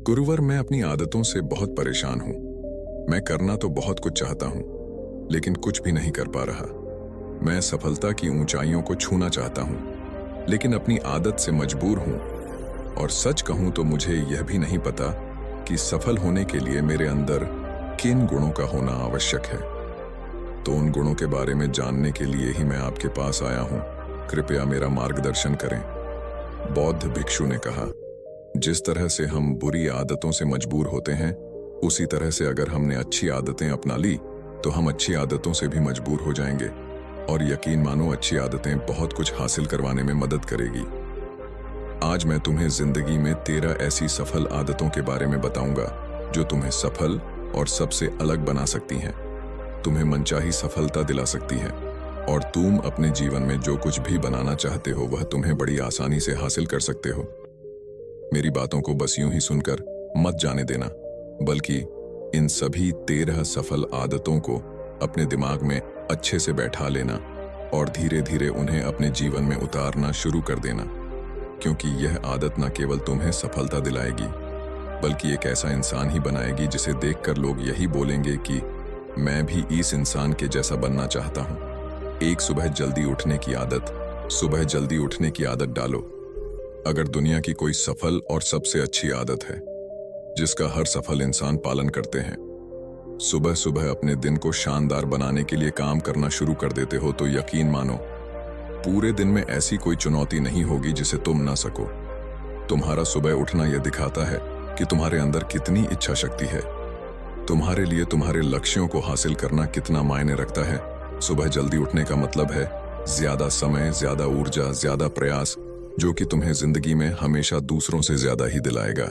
गुरुवर, मैं अपनी आदतों से बहुत परेशान हूं। मैं करना तो बहुत कुछ चाहता हूं, लेकिन कुछ भी नहीं कर पा रहा। मैं सफलता की ऊंचाइयों को छूना चाहता हूं, लेकिन अपनी आदत से मजबूर हूं। और सच कहूं तो मुझे यह भी नहीं पता कि सफल होने के लिए मेरे अंदर किन गुणों का होना आवश्यक है। तो उन गुणों के बारे में जानने के लिए ही मैं आपके पास आया हूं। कृपया मेरा मार्गदर्शन करें। बौद्ध भिक्षु ने कहा, जिस तरह से हम बुरी आदतों से मजबूर होते हैं, उसी तरह से अगर हमने अच्छी आदतें अपना ली तो हम अच्छी आदतों से भी मजबूर हो जाएंगे। और यकीन मानो, अच्छी आदतें बहुत कुछ हासिल करवाने में मदद करेगी। आज मैं तुम्हें जिंदगी में 13 ऐसी सफल आदतों के बारे में बताऊंगा जो तुम्हें सफल और सबसे अलग बना सकती हैं, तुम्हें मनचाही सफलता दिला सकती हैं, और तुम अपने जीवन में जो कुछ भी बनाना चाहते हो वह तुम्हें बड़ी आसानी से हासिल कर सकते हो। मेरी बातों को बस यूं ही सुनकर मत जाने देना, बल्कि इन सभी 13 सफल आदतों को अपने दिमाग में अच्छे से बैठा लेना और धीरे धीरे उन्हें अपने जीवन में उतारना शुरू कर देना। क्योंकि यह आदत न केवल तुम्हें सफलता दिलाएगी, बल्कि एक ऐसा इंसान ही बनाएगी जिसे देखकर लोग यही बोलेंगे कि मैं भी इस इंसान के जैसा बनना चाहता हूं। एक सुबह जल्दी उठने की आदत। सुबह जल्दी उठने की आदत डालो। अगर दुनिया की कोई सफल और सबसे अच्छी आदत है जिसका हर सफल इंसान पालन करते हैं, सुबह सुबह अपने दिन को शानदार बनाने के लिए काम करना शुरू कर देते हो, तो यकीन मानो पूरे दिन में ऐसी कोई चुनौती नहीं होगी जिसे तुम ना सको। तुम्हारा सुबह उठना यह दिखाता है कि तुम्हारे अंदर कितनी इच्छा शक्ति है, तुम्हारे लिए तुम्हारे लक्ष्यों को हासिल करना कितना मायने रखता है। सुबह जल्दी उठने का मतलब है ज्यादा समय, ज्यादा ऊर्जा, ज्यादा प्रयास, जो कि तुम्हें जिंदगी में हमेशा दूसरों से ज्यादा ही दिलाएगा।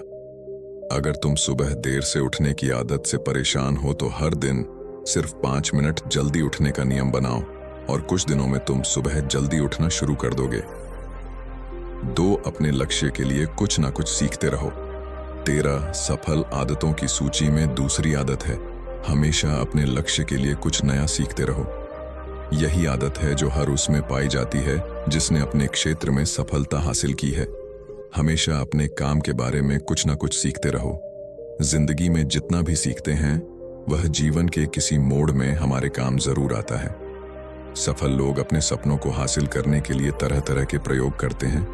अगर तुम सुबह देर से उठने की आदत से परेशान हो तो हर दिन सिर्फ 5 मिनट जल्दी उठने का नियम बनाओ, और कुछ दिनों में तुम सुबह जल्दी उठना शुरू कर दोगे। 2, अपने लक्ष्य के लिए कुछ ना कुछ सीखते रहो। 13 सफल आदतों की सूची में दूसरी आदत है, हमेशा अपने लक्ष्य के लिए कुछ नया सीखते रहो। यही आदत है जो हर उसमें पाई जाती है जिसने अपने क्षेत्र में सफलता हासिल की है। हमेशा अपने काम के बारे में कुछ ना कुछ सीखते रहो। जिंदगी में जितना भी सीखते हैं वह जीवन के किसी मोड़ में हमारे काम जरूर आता है। सफल लोग अपने सपनों को हासिल करने के लिए तरह तरह के प्रयोग करते हैं।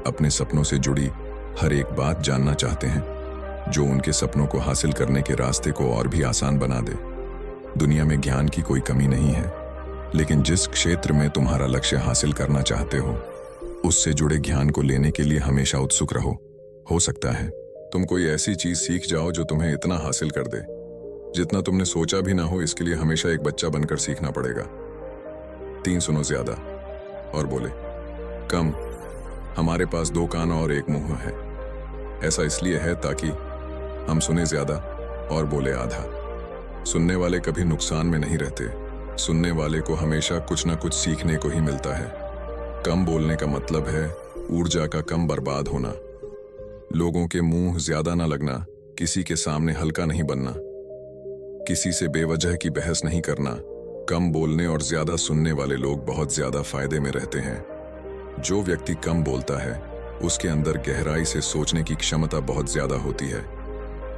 अपने सपनों से जुड़ी हर एक बात जानना चाहते हैं जो उनके सपनों को हासिल करने के रास्ते को और भी आसान बना दे। दुनिया में ज्ञान की कोई कमी नहीं है, लेकिन जिस क्षेत्र में तुम्हारा लक्ष्य हासिल करना चाहते हो उससे जुड़े ज्ञान को लेने के लिए हमेशा उत्सुक रहो। हो सकता है तुम कोई ऐसी चीज सीख जाओ जो तुम्हें इतना हासिल कर दे जितना तुमने सोचा भी ना हो। इसके लिए हमेशा एक बच्चा बनकर सीखना पड़ेगा। 3, सुनो ज्यादा और बोले कम। हमारे पास 2 कान और 1 मुंह है। ऐसा इसलिए है ताकि हम सुने ज्यादा और बोले आधा। सुनने वाले कभी नुकसान में नहीं रहते। सुनने वाले को हमेशा कुछ ना कुछ सीखने को ही मिलता है। कम बोलने का मतलब है ऊर्जा का कम बर्बाद होना, लोगों के मुंह ज्यादा ना लगना, किसी के सामने हल्का नहीं बनना, किसी से बेवजह की बहस नहीं करना। कम बोलने और ज्यादा सुनने वाले लोग बहुत ज्यादा फायदे में रहते हैं। जो व्यक्ति कम बोलता है उसके अंदर गहराई से सोचने की क्षमता बहुत ज्यादा होती है।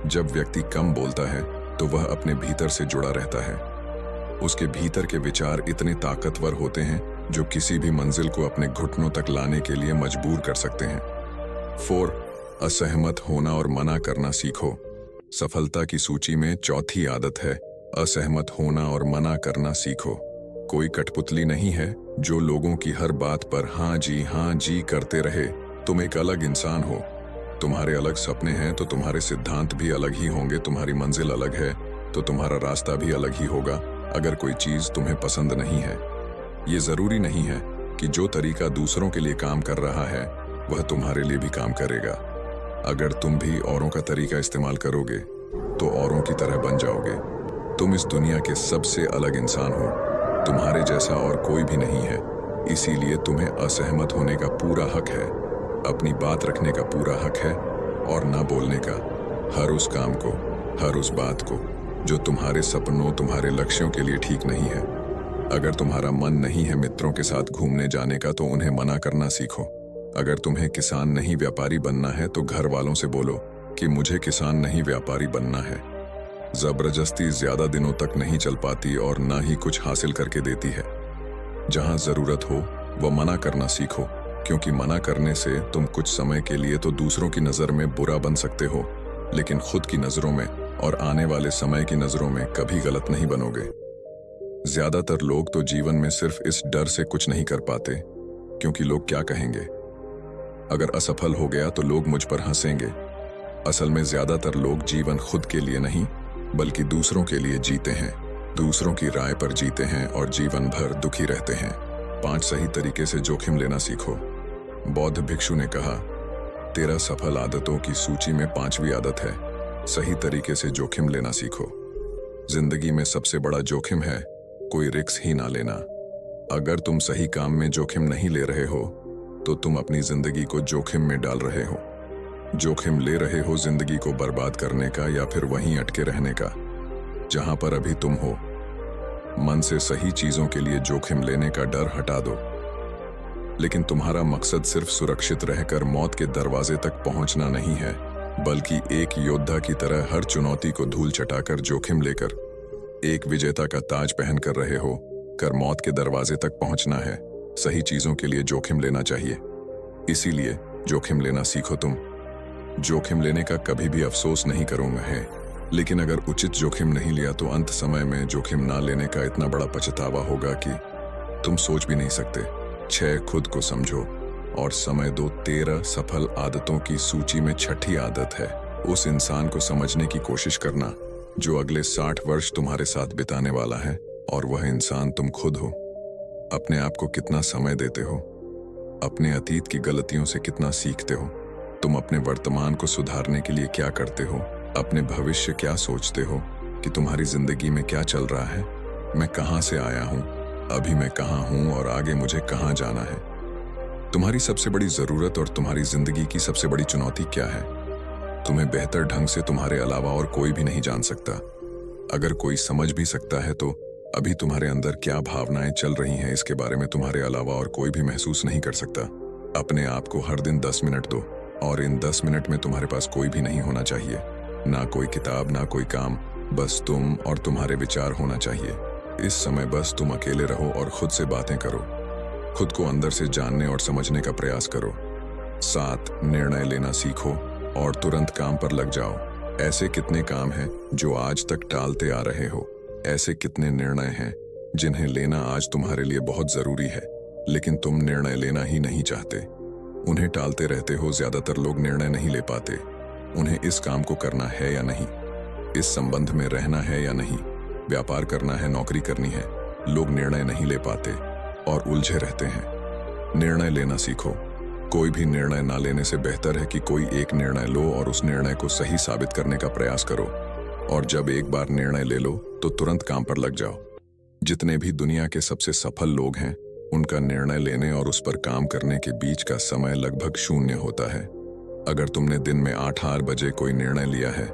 जब व्यक्ति कम बोलता है तो वह अपने भीतर से जुड़ा रहता है। उसके भीतर के विचार इतने ताकतवर होते हैं जो किसी भी मंजिल को अपने घुटनों तक लाने के लिए मजबूर कर सकते हैं। 4, असहमत होना और मना करना सीखो। सफलता की सूची में चौथी आदत है असहमत होना और मना करना सीखो। कोई कठपुतली नहीं है जो लोगों की हर बात पर हाँ जी करते रहे। तुम एक अलग इंसान हो। तुम्हारे अलग सपने हैं तो तुम्हारे सिद्धांत भी अलग ही होंगे। तुम्हारी मंजिल अलग है तो तुम्हारा रास्ता भी अलग ही होगा। अगर कोई चीज तुम्हें पसंद नहीं है, ये जरूरी नहीं है कि जो तरीका दूसरों के लिए काम कर रहा है वह तुम्हारे लिए भी काम करेगा। अगर तुम भी औरों का तरीका इस्तेमाल करोगे तो औरों की तरह बन जाओगे। तुम इस दुनिया के सबसे अलग इंसान हो। तुम्हारे जैसा और कोई भी नहीं है। इसीलिए तुम्हें असहमत होने का पूरा हक है, अपनी बात रखने का पूरा हक है, और ना बोलने का। हर उस काम को, हर उस बात को जो तुम्हारे सपनों, तुम्हारे लक्ष्यों के लिए ठीक नहीं है। अगर तुम्हारा मन नहीं है मित्रों के साथ घूमने जाने का तो उन्हें मना करना सीखो। अगर तुम्हें किसान नहीं व्यापारी बनना है तो घर वालों से बोलो कि मुझे किसान नहीं व्यापारी बनना है। जबरदस्ती ज्यादा दिनों तक नहीं चल पाती और ना ही कुछ हासिल करके देती है। जहां जरूरत हो वह मना करना सीखो, क्योंकि मना करने से तुम कुछ समय के लिए तो दूसरों की नजर में बुरा बन सकते हो, लेकिन खुद की नजरों में और आने वाले समय की नजरों में कभी गलत नहीं बनोगे। ज्यादातर लोग तो जीवन में सिर्फ इस डर से कुछ नहीं कर पाते क्योंकि लोग क्या कहेंगे। अगर असफल हो गया तो लोग मुझ पर हंसेंगे। असल में ज्यादातर लोग जीवन खुद के लिए नहीं बल्कि दूसरों के लिए जीते हैं, दूसरों की राय पर जीते हैं और जीवन भर दुखी रहते हैं। 5 सही तरीके से जोखिम लेना सीखो। बौद्ध भिक्षु ने कहा, 13 सफल आदतों की सूची में 5वीं आदत है, सही तरीके से जोखिम लेना सीखो। जिंदगी में सबसे बड़ा जोखिम है कोई रिस्क ही ना लेना। अगर तुम सही काम में जोखिम नहीं ले रहे हो तो तुम अपनी जिंदगी को जोखिम में डाल रहे हो। जोखिम ले रहे हो जिंदगी को बर्बाद करने का या फिर वहीं अटके रहने का जहां पर अभी तुम हो। मन से सही चीजों के लिए जोखिम लेने का डर हटा दो। लेकिन तुम्हारा मकसद सिर्फ सुरक्षित रहकर मौत के दरवाजे तक पहुंचना नहीं है, बल्कि एक योद्धा की तरह हर चुनौती को धूल चटाकर जोखिम लेकर एक विजेता का ताज पहनकर रहे हो कर मौत के दरवाजे तक पहुंचना है। सही चीजों के लिए जोखिम लेना चाहिए, इसीलिए जोखिम लेना सीखो। तुम जोखिम लेने का कभी भी अफसोस नहीं करूंगा है, लेकिन अगर उचित जोखिम नहीं लिया तो अंत समय में जोखिम ना लेने का इतना बड़ा पछतावा होगा कि तुम सोच भी नहीं सकते। 6 खुद को समझो और समय दो। 13 सफल आदतों की सूची में 6ठी आदत है, उस इंसान को समझने की कोशिश करना जो अगले 60 वर्ष तुम्हारे साथ बिताने वाला है, और वह इंसान तुम खुद हो। अपने आप को कितना समय देते हो, अपने अतीत की गलतियों से कितना सीखते हो, तुम अपने वर्तमान को सुधारने के लिए क्या करते हो, अपने भविष्य क्या सोचते हो कि तुम्हारी जिंदगी में क्या चल रहा है। मैं कहां से आया हूं, अभी मैं कहां हूं और आगे मुझे कहां जाना है। तुम्हारी सबसे बड़ी जरूरत और तुम्हारी जिंदगी की सबसे बड़ी चुनौती क्या है, तुम्हें बेहतर ढंग से तुम्हारे अलावा और कोई भी नहीं जान सकता। अगर कोई समझ भी सकता है तो अभी तुम्हारे अंदर क्या भावनाएं चल रही हैं इसके बारे में तुम्हारे अलावा और कोई भी महसूस नहीं कर सकता। अपने आप को हर दिन 10 मिनट दो, और इन 10 मिनट में तुम्हारे पास कोई भी नहीं होना चाहिए, ना कोई किताब ना कोई काम, बस तुम और तुम्हारे विचार होना चाहिए। इस समय बस तुम अकेले रहो और खुद से बातें करो, खुद को अंदर से जानने और समझने का प्रयास करो। 7 निर्णय लेना सीखो और तुरंत काम पर लग जाओ। ऐसे कितने काम हैं जो आज तक टालते आ रहे हो, ऐसे कितने निर्णय हैं जिन्हें लेना आज तुम्हारे लिए बहुत जरूरी है, लेकिन तुम निर्णय लेना ही नहीं चाहते, उन्हें टालते रहते हो। ज्यादातर लोग निर्णय नहीं ले पाते, उन्हें इस काम को करना है या नहीं, इस संबंध में रहना है या नहीं, व्यापार करना है, नौकरी करनी है। लोग निर्णय नहीं ले पाते और उलझे रहते हैं। निर्णय लेना सीखो। कोई भी निर्णय ना लेने से बेहतर है कि कोई एक निर्णय लो और उस निर्णय को सही साबित करने का प्रयास करो, और जब एक बार निर्णय ले लो तो तुरंत काम पर लग जाओ। जितने भी दुनिया के सबसे सफल लोग हैं, उनका निर्णय लेने और उस पर काम करने के बीच का समय लगभग 0 होता है। अगर तुमने दिन में 8 बजे कोई निर्णय लिया है,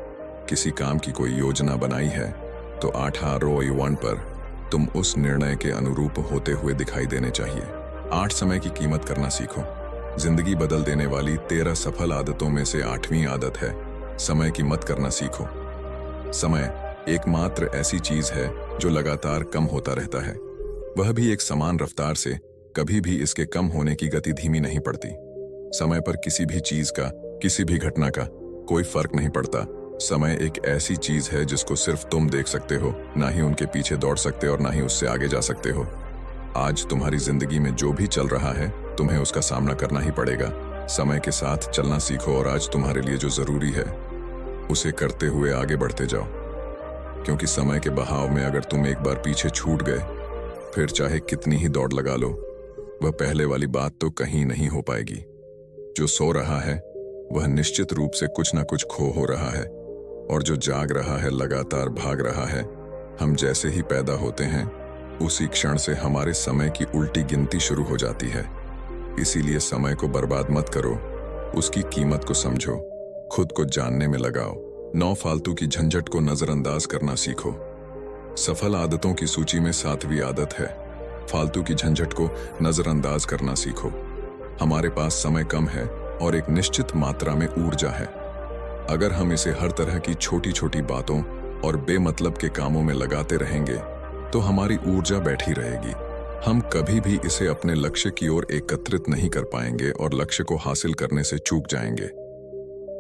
किसी काम की कोई योजना बनाई है, तो 8 पर तुम उस निर्णय के अनुरूप होते हुए दिखाई देने चाहिए। 8 समय की कीमत करना सीखो। जिंदगी बदल देने वाली 13 सफल आदतों में से 8वीं आदत है, समय की मत करना सीखो। समय एकमात्र ऐसी चीज है जो लगातार कम होता रहता है, वह भी एक समान रफ्तार से। कभी भी इसके कम होने की गति धीमी नहीं पड़ती। समय पर किसी भी चीज का, किसी भी घटना का कोई फर्क नहीं पड़ता। समय एक ऐसी चीज है जिसको सिर्फ तुम देख सकते हो, ना ही उनके पीछे दौड़ सकते और ना ही उससे आगे जा सकते हो। आज तुम्हारी जिंदगी में जो भी चल रहा है, तुम्हें उसका सामना करना ही पड़ेगा। समय के साथ चलना सीखो और आज तुम्हारे लिए जो जरूरी है उसे करते हुए आगे बढ़ते जाओ, क्योंकि समय के बहाव में अगर तुम एक बार पीछे छूट गए, फिर चाहे कितनी ही दौड़ लगा लो, वह पहले वाली बात तो कहीं नहीं हो पाएगी। जो सो रहा है वह निश्चित रूप से कुछ ना कुछ खो हो रहा है, और जो जाग रहा है लगातार भाग रहा है। हम जैसे ही पैदा होते हैं, उसी क्षण से हमारे समय की उल्टी गिनती शुरू हो जाती है। इसीलिए समय को बर्बाद मत करो, उसकी कीमत को समझो, खुद को जानने में लगाओ। 9 फालतू की झंझट को नजरअंदाज करना सीखो। सफल आदतों की सूची में 7वीं आदत है, फालतू की झंझट को नजरअंदाज करना सीखो। हमारे पास समय कम है और एक निश्चित मात्रा में ऊर्जा है। अगर हम इसे हर तरह की छोटी छोटी बातों और बेमतलब के कामों में लगाते रहेंगे तो हमारी ऊर्जा बैठी रहेगी। हम कभी भी इसे अपने लक्ष्य की ओर एकत्रित नहीं कर पाएंगे और लक्ष्य को हासिल करने से चूक जाएंगे।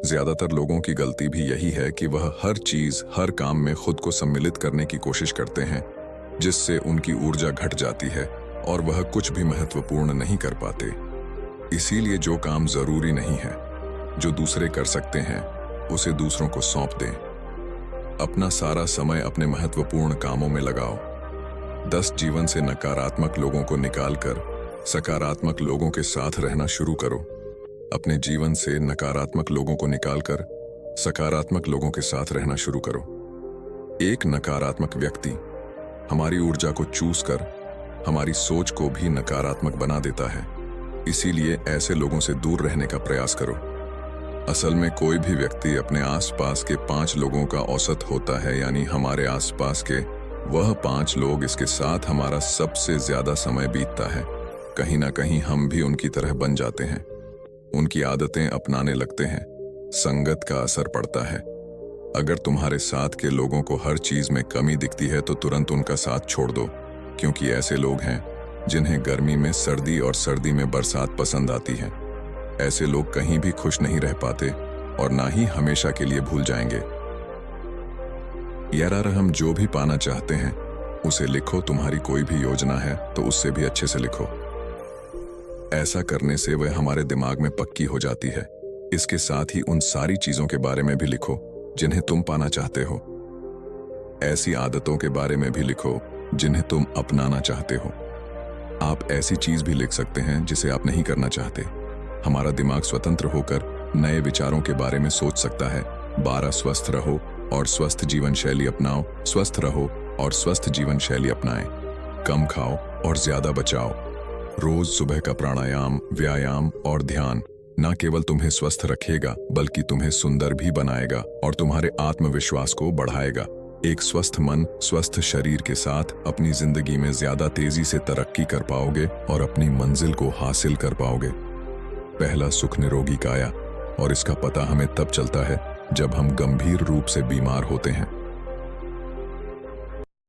ज्यादातर लोगों की गलती भी यही है कि वह हर चीज, हर काम में खुद को सम्मिलित करने की कोशिश करते हैं, जिससे उनकी ऊर्जा घट जाती है और वह कुछ भी महत्वपूर्ण नहीं कर पाते। इसीलिए जो काम जरूरी नहीं है, जो दूसरे कर सकते हैं, उसे दूसरों को सौंप दें। अपना सारा समय अपने महत्वपूर्ण कामों में लगाओ। 10 जीवन से नकारात्मक लोगों को निकालकर सकारात्मक लोगों के साथ रहना शुरू करो। अपने जीवन से नकारात्मक लोगों को निकालकर सकारात्मक लोगों के साथ रहना शुरू करो। एक नकारात्मक व्यक्ति हमारी ऊर्जा को चूस कर हमारी सोच को भी नकारात्मक बना देता है। इसीलिए ऐसे लोगों से दूर रहने का प्रयास करो। असल में कोई भी व्यक्ति अपने आसपास के 5 लोगों का औसत होता है, यानी हमारे आसपास के वह 5 लोग इसके साथ हमारा सबसे ज्यादा समय बीतता है। कहीं ना कहीं हम भी उनकी तरह बन जाते हैं, उनकी आदतें अपनाने लगते हैं। संगत का असर पड़ता है। अगर तुम्हारे साथ के लोगों को हर चीज में कमी दिखती है तो तुरंत उनका साथ छोड़ दो, क्योंकि ऐसे लोग हैं जिन्हें गर्मी में सर्दी और सर्दी में बरसात पसंद आती है। ऐसे लोग कहीं भी खुश नहीं रह पाते और ना ही हमेशा के लिए भूल जाएंगे। यार, हम जो भी पाना चाहते हैं उसे लिखो। तुम्हारी कोई भी योजना है तो उससे भी अच्छे से लिखो। ऐसा करने से वह हमारे दिमाग में पक्की हो जाती है। इसके साथ ही उन सारी चीजों के बारे में भी लिखो जिन्हें तुम पाना चाहते हो। ऐसी आदतों के बारे में भी लिखो जिन्हें तुम अपनाना चाहते हो। आप ऐसी चीज भी लिख सकते हैं जिसे आप नहीं करना चाहते। हमारा दिमाग स्वतंत्र होकर नए विचारों के बारे में सोच सकता है। 12 स्वस्थ रहो और स्वस्थ जीवन शैली अपनाओ। स्वस्थ रहो और स्वस्थ जीवन शैली अपनाएं। कम खाओ और ज्यादा बचाओ। रोज सुबह का प्राणायाम, व्यायाम और ध्यान न केवल तुम्हें स्वस्थ रखेगा बल्कि तुम्हें सुंदर भी बनाएगा और तुम्हारे आत्मविश्वास को बढ़ाएगा। एक स्वस्थ मन, स्वस्थ शरीर के साथ अपनी जिंदगी में ज्यादा तेजी से तरक्की कर पाओगे और अपनी मंजिल को हासिल कर पाओगे। पहला सुख निरोगी काया, और इसका पता हमें तब चलता है जब हम गंभीर रूप से बीमार होते हैं।